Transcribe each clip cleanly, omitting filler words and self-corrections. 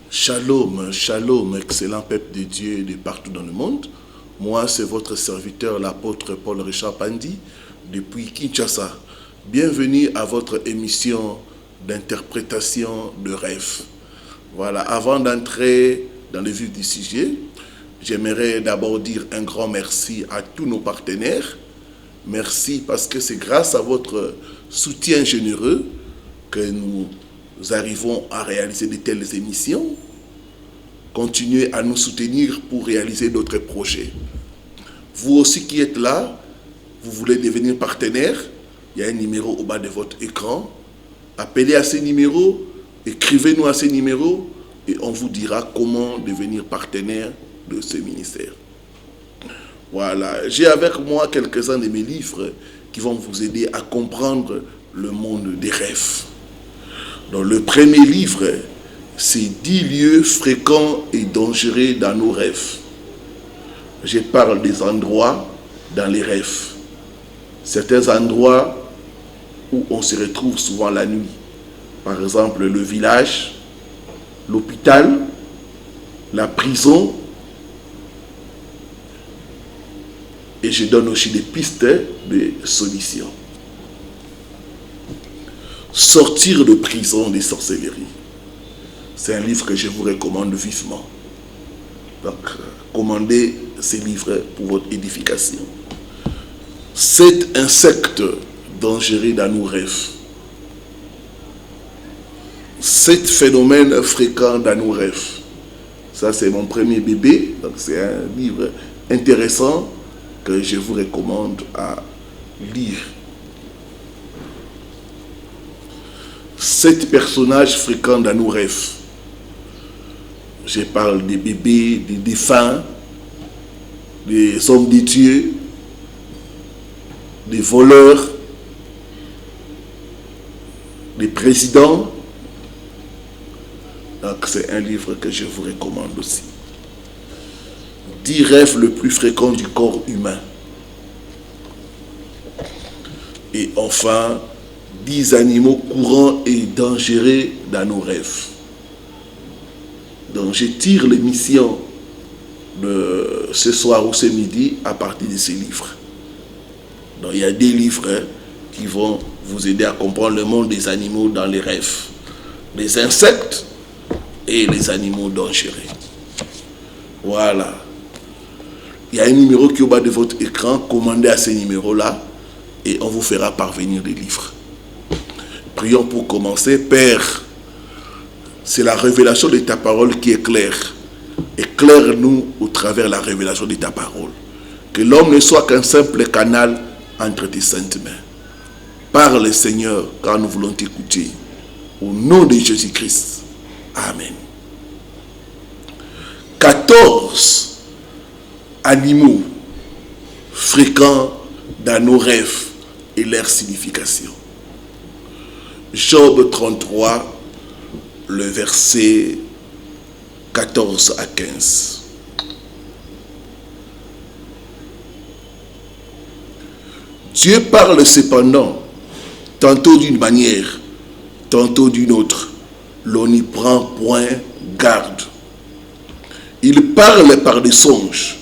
Shalom, shalom, excellent peuple de Dieu de partout dans le monde. Moi, c'est votre serviteur, l'apôtre Paul Richard Pandi, depuis Kinshasa. Bienvenue à votre émission d'interprétation de rêves. Voilà, avant d'entrer dans le vif du sujet, j'aimerais d'abord dire un grand merci à tous nos partenaires. Merci parce que c'est grâce à votre soutien généreux que nous arrivons à réaliser de telles émissions. Continuez à nous soutenir pour réaliser d'autres projets. Vous aussi qui êtes là, vous voulez devenir partenaire, il y a un numéro au bas de votre écran. Appelez à ce numéro, écrivez-nous à ce numéro et on vous dira comment devenir partenaire de ce ministère. Voilà, j'ai avec moi quelques-uns de mes livres qui vont vous aider à comprendre le monde des rêves. Donc le premier livre, c'est 10 lieux fréquents et dangereux dans nos rêves. Je parle des endroits dans les rêves. Certains endroits où on se retrouve souvent la nuit. Par exemple, le village, l'hôpital, la prison. Et je donne aussi des pistes de solutions. Sortir de prison des sorcelleries. C'est un livre que je vous recommande vivement. Donc, commandez ces livres pour votre édification. 7 insectes dangereux dans nos rêves. 7 phénomènes fréquents dans nos rêves. Ça, c'est mon premier bébé. Donc, c'est un livre intéressant que je vous recommande à lire. 7 personnages fréquents dans nos rêves. Je parle des bébés, des défunts, des hommes de Dieu, des voleurs, des présidents. Donc c'est un livre que je vous recommande aussi. 10 rêves les plus fréquents du corps humain. Et enfin, 10 animaux courants et dangereux dans nos rêves. Donc je tire l'émission de ce soir ou ce midi à partir de ces livres. Donc il y a des livres qui vont vous aider à comprendre le monde des animaux dans les rêves. Les insectes et les animaux dangereux. Voilà. Il y a un numéro qui est au bas de votre écran. Commandez à ce numéro-là et on vous fera parvenir des livres. Prions pour commencer. Père, c'est la révélation de ta parole qui est claire. Éclaire-nous au travers de la révélation de ta parole. Que l'homme ne soit qu'un simple canal entre tes saintes mains. Parle, Seigneur, car nous voulons t'écouter. Au nom de Jésus-Christ. Amen. 14 animaux fréquents dans nos rêves et leur signification. Job 33, le verset 14 à 15. Dieu parle cependant, tantôt d'une manière, tantôt d'une autre. L'on n'y prend point garde. Il parle par des songes,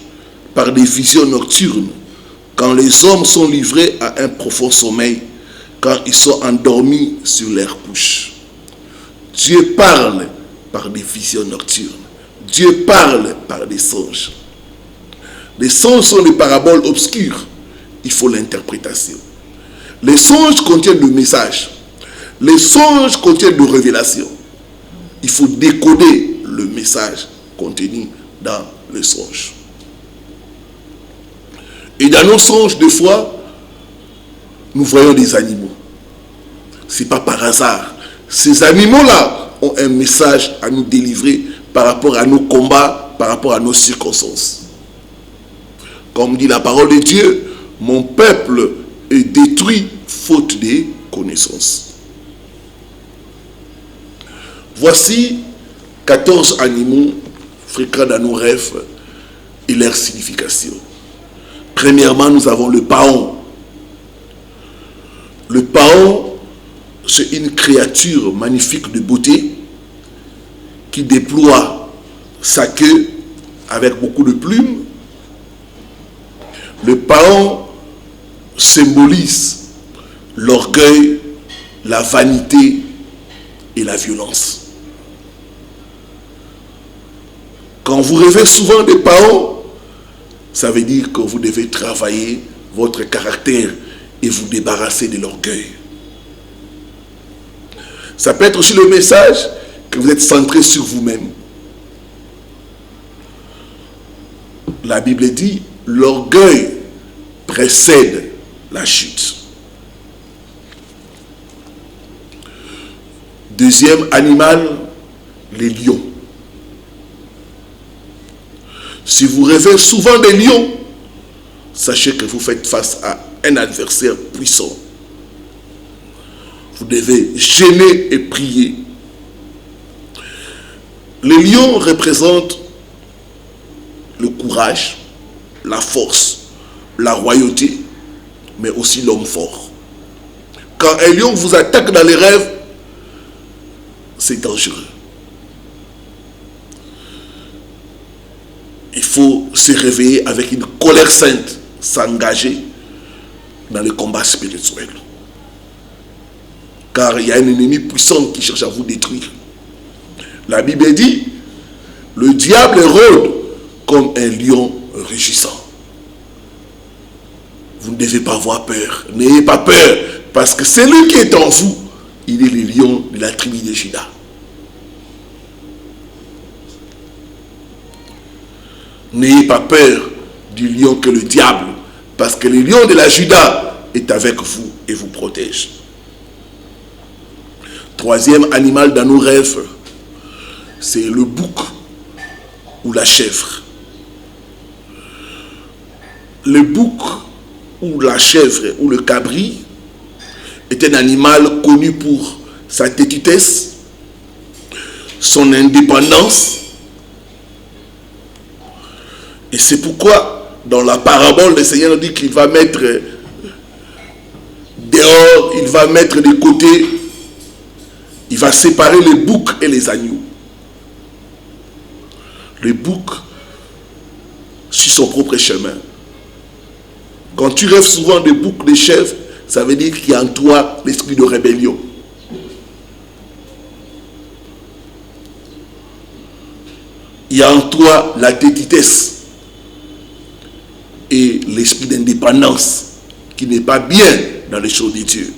par des visions nocturnes, quand les hommes sont livrés à un profond sommeil, quand ils sont endormis sur leur couche. Dieu parle par des visions nocturnes. Dieu parle par des songes. Les songes sont des paraboles obscures. Il faut l'interprétation. Les songes contiennent le message. Les songes contiennent des révélations. Il faut décoder le message contenu dans les songes. Et dans nos songes, des fois, nous voyons des animaux. Ce n'est pas par hasard. Ces animaux-là ont un message à nous délivrer par rapport à nos combats, par rapport à nos circonstances. Comme dit la parole de Dieu, mon peuple est détruit faute de connaissances. Voici 14 animaux fréquents dans nos rêves et leur signification. Premièrement, nous avons le paon. Le paon, c'est une créature magnifique de beauté qui déploie sa queue avec beaucoup de plumes. Le paon symbolise l'orgueil, la vanité et la violence. Quand vous rêvez souvent des paons, ça veut dire que vous devez travailler votre caractère et vous débarrasser de l'orgueil. Ça peut être aussi le message que vous êtes centré sur vous-même. La Bible dit, l'orgueil précède la chute. Deuxième animal, les lions. Si vous rêvez souvent des lions, sachez que vous faites face à un adversaire puissant. Vous devez gêner et prier. Les lions représentent le courage, la force, la royauté, mais aussi l'homme fort. Quand un lion vous attaque dans les rêves, c'est dangereux. Il faut se réveiller avec une colère sainte, s'engager dans le combat spirituel. Car il y a un ennemi puissant qui cherche à vous détruire. La Bible dit, le diable rôde comme un lion rugissant. Vous ne devez pas avoir peur. N'ayez pas peur, parce que celui qui est en vous, il est le lion de la tribu de Juda. N'ayez pas peur du lion que le diable, parce que le lion de la Juda est avec vous et vous protège. Troisième animal dans nos rêves, c'est le bouc ou la chèvre. Le bouc ou la chèvre ou le cabri est un animal connu pour sa têtutesse, son indépendance. Et c'est pourquoi dans la parabole, le Seigneur dit qu'il va mettre dehors, il va mettre de côté, il va séparer les boucs et les agneaux. Le bouc suit son propre chemin. Quand tu rêves souvent de boucs, de chèvres, ça veut dire qu'il y a en toi l'esprit de rébellion. Il y a en toi la têtitesse et l'esprit d'indépendance qui n'est pas bien dans les choses de Dieu.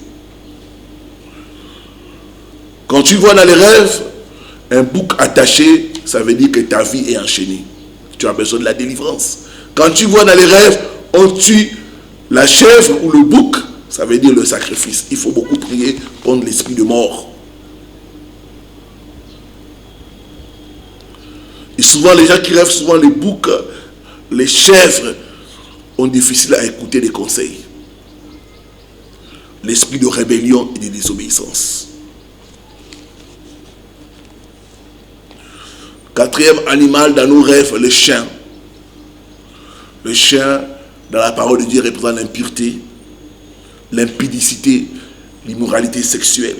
Quand tu vois dans les rêves un bouc attaché, ça veut dire que ta vie est enchaînée. Tu as besoin de la délivrance. Quand tu vois dans les rêves, on tue la chèvre ou le bouc, ça veut dire le sacrifice. Il faut beaucoup prier contre l'esprit de mort. Et souvent, les gens qui rêvent souvent les boucs, les chèvres, ont difficile à écouter les conseils. L'esprit de rébellion et de désobéissance. Quatrième animal dans nos rêves, le chien. Le chien, dans la parole de Dieu, représente l'impureté, l'impudicité, l'immoralité sexuelle.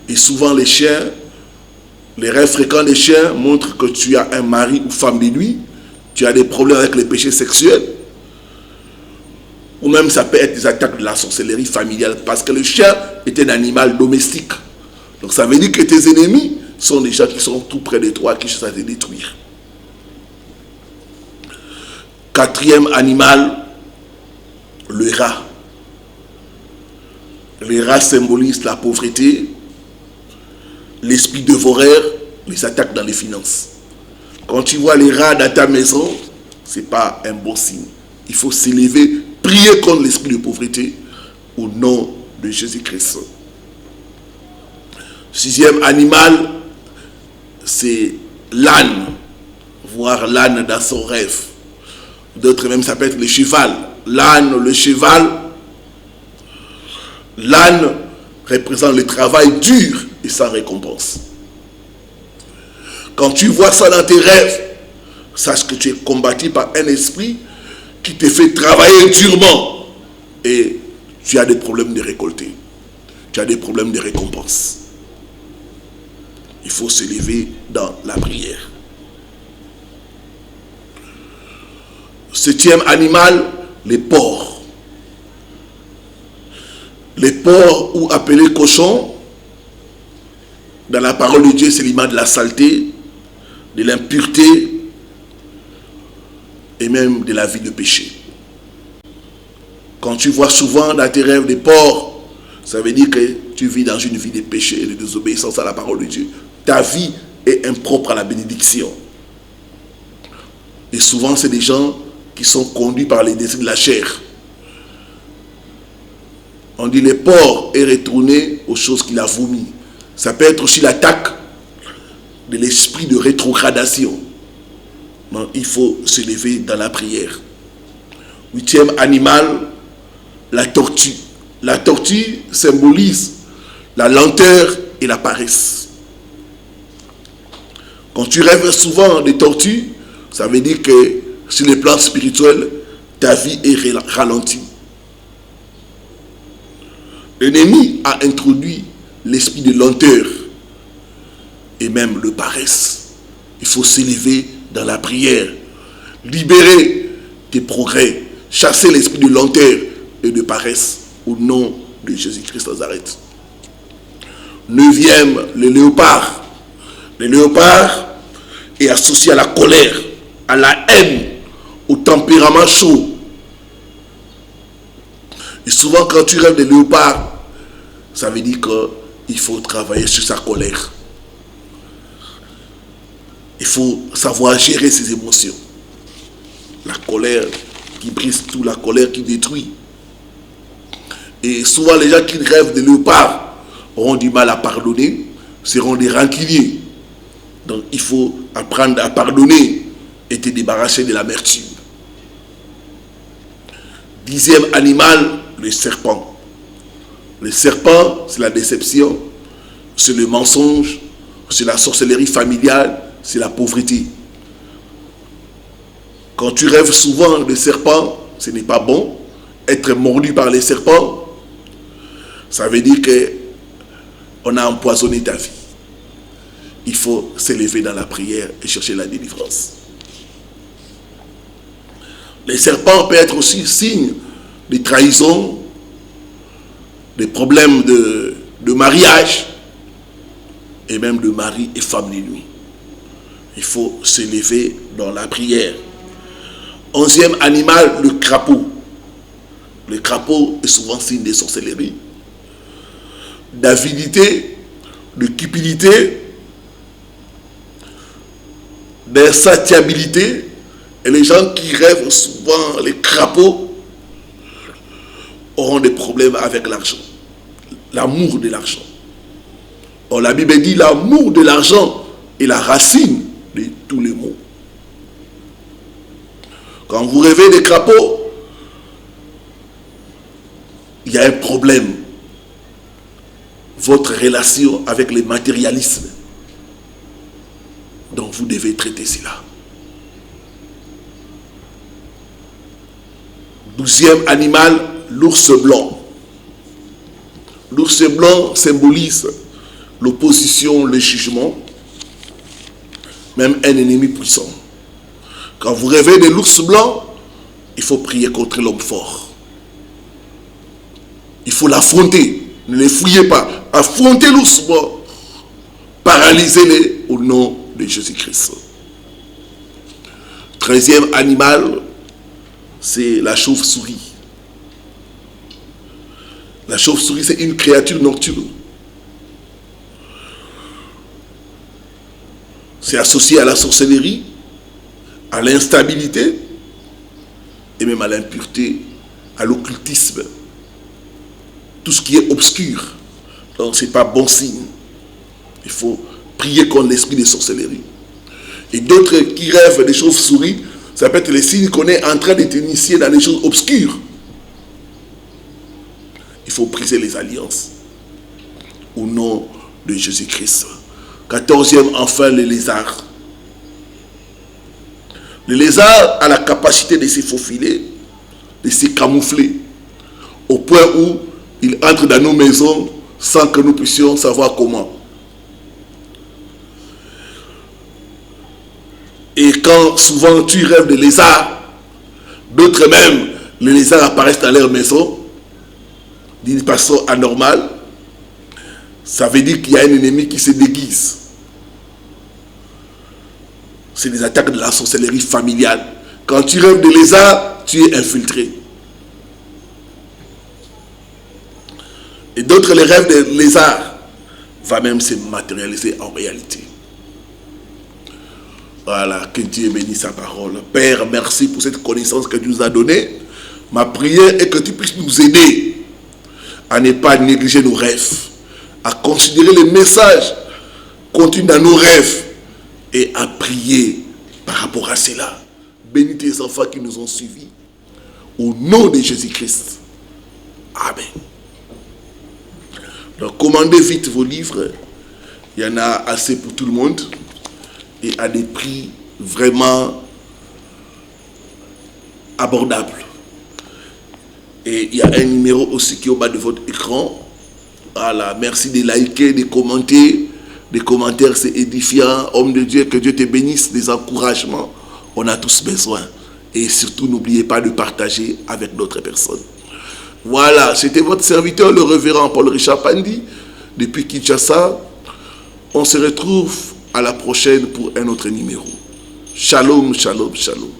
Et souvent les chiens, les rêves fréquents des chiens montrent que tu as un mari ou femme de nuit, tu as des problèmes avec les péchés sexuels, ou même ça peut être des attaques de la sorcellerie familiale, parce que le chien est un animal domestique. Donc ça veut dire que tes ennemis sont des gens qui sont tout près de toi, qui cherchent à te détruire. Quatrième animal, le rat. Le rat symbolise la pauvreté, l'esprit dévoreur, les attaques dans les finances. Quand tu vois les rats dans ta maison, ce n'est pas un bon signe. Il faut s'élever, prier contre l'esprit de pauvreté au nom de Jésus-Christ. Sixième animal, c'est l'âne. Voir l'âne dans son rêve. D'autres même, ça peut être le cheval. L'âne, le cheval. L'âne représente le travail dur et sans récompense. Quand tu vois ça dans tes rêves, sache que tu es combattu par un esprit qui te fait travailler durement et tu as des problèmes de récolter. Tu as des problèmes de récompense. il faut se lever dans la prière. Septième animal, les porcs. Les porcs, ou appelés cochons, dans la parole de Dieu, c'est l'image de la saleté, de l'impureté et même de la vie de péché. Quand tu vois souvent dans tes rêves des porcs, ça veut dire que tu vis dans une vie de péché et de désobéissance à la parole de Dieu. Ta vie est impropre à la bénédiction. Et souvent, c'est des gens qui sont conduits par les désirs de la chair. On dit le porc est retourné aux choses qu'il a vomi. Ça peut être aussi l'attaque de l'esprit de rétrogradation. Donc, il faut se lever dans la prière. Huitième animal, la tortue. La tortue symbolise la lenteur et la paresse. Quand tu rêves souvent de tortue, ça veut dire que sur le plan spirituel, ta vie est ralentie. L'ennemi a introduit l'esprit de lenteur et même de paresse. Il faut s'élever dans la prière, libérer tes progrès, chasser l'esprit de lenteur et de paresse au nom de Jésus-Christ de Nazareth. Neuvième, le léopard. Le léopard est associé à la colère, à la haine, au tempérament chaud. Et souvent quand tu rêves de léopard, ça veut dire qu'il faut travailler sur sa colère. Il faut savoir gérer ses émotions. La colère qui brise tout, la colère qui détruit. Et souvent les gens qui rêvent de léopard auront du mal à pardonner, seront des rancuniers. Donc il faut apprendre à pardonner et te débarrasser de l'amertume. Dixième animal, le serpent. Le serpent, c'est la déception, c'est le mensonge, c'est la sorcellerie familiale, c'est la pauvreté. Quand tu rêves souvent de serpent, ce n'est pas bon. Être mordu par les serpents, ça veut dire qu'on a empoisonné ta vie. Il faut s'élever dans la prière et chercher la délivrance. Les serpents peuvent être aussi signe de trahison, des problèmes de mariage et même de mari et femme de nuit. Il faut s'élever dans la prière. Onzième animal, le crapaud. Le crapaud est souvent signe de sorcellerie, d'avidité, de cupidité, d'insatiabilité. Et les gens qui rêvent souvent les crapauds auront des problèmes avec l'argent, l'amour de l'argent. Or, la Bible dit l'amour de l'argent est la racine de tous les maux. Quand vous rêvez des crapauds, il y a un problème. Votre relation avec le matérialisme. Donc vous devez traiter cela. 12e animal, l'ours blanc. L'ours blanc symbolise l'opposition, le jugement, même un ennemi puissant. Quand vous rêvez de l'ours blanc, il faut prier contre l'homme fort. Il faut l'affronter. Ne les fouillez pas. Affrontez l'ours blanc. Paralysez-les au nom de Jésus-Christ. 13e animal, c'est la chauve-souris. La chauve-souris, c'est une créature nocturne. C'est associé à la sorcellerie, à l'instabilité et même à l'impureté, à l'occultisme. Tout ce qui est obscur. Donc ce n'est pas bon signe. Il faut prier contre l'esprit de sorcellerie. Et d'autres qui rêvent des chauves-souris, ça peut être les signes qu'on est en train de t'initier dans les choses obscures. Il faut briser les alliances au nom de Jésus-Christ. 14e, enfin, le lézard. Le lézard a la capacité de se faufiler, de se camoufler, au point où il entre dans nos maisons sans que nous puissions savoir comment. Et quand souvent tu rêves de lézards, d'autres même, les lézards apparaissent dans leur maison d'une façon anormale, ça veut dire qu'il y a un ennemi qui se déguise. C'est des attaques de la sorcellerie familiale. Quand tu rêves de lézards, tu es infiltré. Et d'autres, les rêves de lézards va même se matérialiser en réalité. Voilà, que Dieu bénisse sa parole. Père, merci pour cette connaissance que tu nous as donnée. Ma prière est que tu puisses nous aider à ne pas négliger nos rêves, à considérer les messages contenus dans nos rêves et à prier par rapport à cela. Bénis tes enfants qui nous ont suivis. Au nom de Jésus-Christ. Amen. Donc, commandez vite vos livres. Il y en a assez pour tout le monde. Et à des prix vraiment abordables. Et il y a un numéro aussi qui est au bas de votre écran. Voilà, merci de liker, de commenter. Des commentaires, c'est édifiant. Homme de Dieu, que Dieu te bénisse. Des encouragements, on a tous besoin. Et surtout, n'oubliez pas de partager avec d'autres personnes. Voilà, c'était votre serviteur, le révérend Paul Richard Pandi, depuis Kinshasa. On se retrouve à la prochaine pour un autre numéro. Shalom, shalom, shalom.